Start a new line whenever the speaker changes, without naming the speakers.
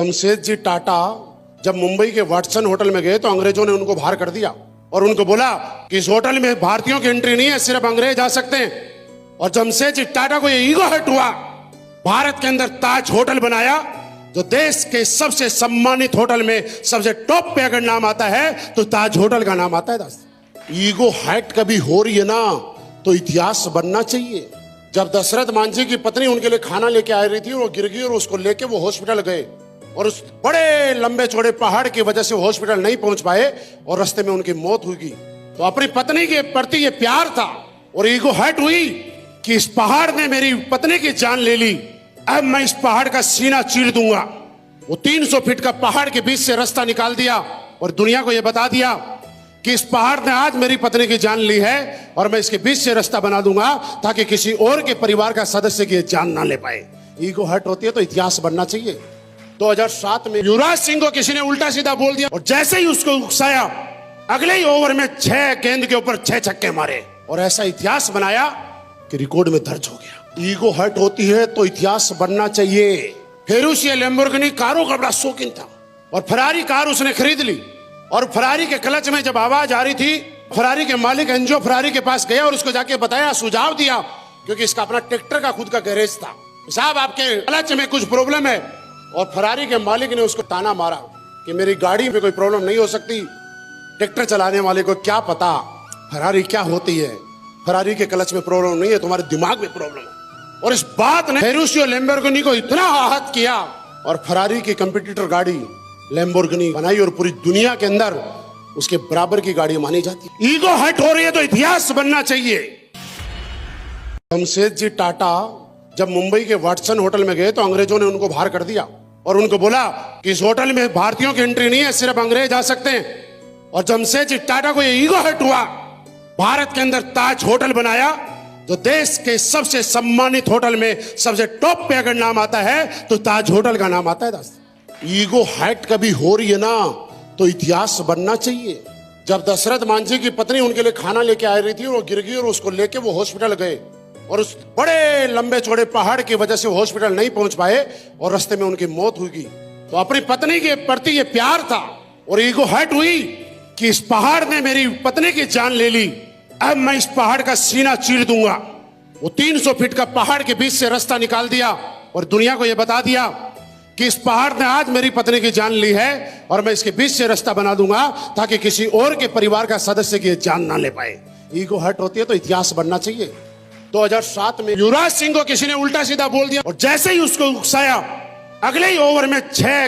शमशेद जी टाटा जब मुंबई के Watson hotel में गए तो अंग्रेजों ने उनको बाहर कर दिया और उनको बोला कि इस होटल में भारतीयों की एंट्री नहीं है, सिर्फ अंग्रेज आ सकते हैं। और शमशेद जी टाटा को ये ईगो हर्ट हुआ, भारत के अंदर ताज होटल बनाया, जो देश के सबसे सम्मानित होटल में सबसे टॉप पे अगर नाम आता है तो ताज होटल का नाम आता है। ईगो हर्ट कभी हो रही है ना तो इतिहास बनना चाहिए। जब दशरथ मांझी की पत्नी उनके लिए खाना लेके आ रही थी, वो गिर गई और उसको लेके वो हॉस्पिटल गए और उस बड़े लंबे चौड़े पहाड़ की वजह से वो हॉस्पिटल नहीं पहुंच पाए और रास्ते में उनकी मौत हुई। तो अपनी पत्नी के प्रति ये प्यार था और ईगो हर्ट हुई कि इस पहाड़ ने मेरी पत्नी की जान ले ली, अब मैं इस पहाड़ का सीना चीर दूंगा। वो 300 फीट का पहाड़ के बीच से रास्ता निकाल दिया और दुनिया को यह बता दिया कि इस पहाड़ ने आज मेरी पत्नी की जान ली है और मैं इसके बीच से रास्ता बना दूंगा ताकि किसी और के परिवार का सदस्य की जान ना ले पाए। ईगो हर्ट होती है तो इतिहास बनना चाहिए। 2007 में युवराज सिंह को किसी ने उल्टा सीधा बोल दिया और जैसे ही उसको उकसाया, अगले ही ओवर में 6 गेंद के ऊपर 6 छक्के मारे और ऐसा इतिहास बनाया कि रिकॉर्ड में दर्ज हो गया। ईगो हर्ट होती है तो इतिहास बनना चाहिए। फेरुशिया लैम्बोर्गिनी कारों का बड़ा शौकीन था और फरारी कार उसने खरीद ली और फरारी के क्लच में जब आवाज आ रही थी, फरारी के मालिक एंजो फरारी के पास गया और उसको जाके बताया, सुझाव दिया, क्योंकि इसका अपना ट्रैक्टर का खुद का गैरेज था। साहब आपके क्लच में कुछ प्रॉब्लम है। और फरारी के मालिक ने उसको ताना मारा कि मेरी गाड़ी में कोई प्रॉब्लम नहीं हो सकती, ट्रैक्टर चलाने वाले को क्या पता फरारी क्या होती है, फरारी के क्लच में प्रॉब्लम नहीं है, तुम्हारे दिमाग में प्रॉब्लम है। और इस बात ने फेरुशिया लैम्बोर्गिनी को इतना आहत किया और फरारी की कंपटीटर गाड़ी लैम्बोर्गिनी बनाई और पूरी दुनिया के अंदर उसके बराबर की गाड़ी मानी जाती है। ईगो हर्ट हो रही है तो इतिहास बनना चाहिए। शमशेद जी टाटा जब मुंबई के वाटसन होटल में गए तो अंग्रेजों ने उनको बाहर कर दिया और उनको बोला कि इस होटल में भारतीयों की एंट्री नहीं है, सिर्फ अंग्रेज आ सकते हैं। और शमशेद जी टाटा को ये ईगो हर्ट हुआ, भारत के अंदर ताज होटल बनाया, जो देश के सबसे सम्मानित होटल में सबसे टॉप पे अगर नाम आता है तो ताज होटल का नाम आता है। ईगो हर्ट कभी हो रही है ना तो इतिहास बनना चाहिए। जब दशरथ मांझी की पत्नी उनके लिए खाना लेके आ रही थी, वो गिर गई और उसको लेके वो हॉस्पिटल गए और उस बड़े लंबे चौड़े पहाड़ की वजह से वो हॉस्पिटल नहीं पहुंच पाए और रास्ते में उनकी मौत हुई। तो अपनी पत्नी के प्रति ये प्यार था और ईगो हर्ट हुई कि इस पहाड़ ने मेरी पत्नी की जान ले ली, अब मैं इस पहाड़ का सीना चीर दूंगा। वो 300 फीट का पहाड़ के बीच से रास्ता निकाल दिया और दुनिया को यह बता दिया कि इस पहाड़ ने आज मेरी पत्नी की जान ली है और मैं इसके बीच से रास्ता बना दूंगा ताकि किसी और के परिवार का सदस्य की जान ना ले पाए। ईगो हर्ट होती है तो इतिहास बनना चाहिए। 2007 में युवराज सिंह को किसी ने उल्टा सीधा बोल दिया और जैसे ही उसको उकसाया, अगले ही ओवर में 6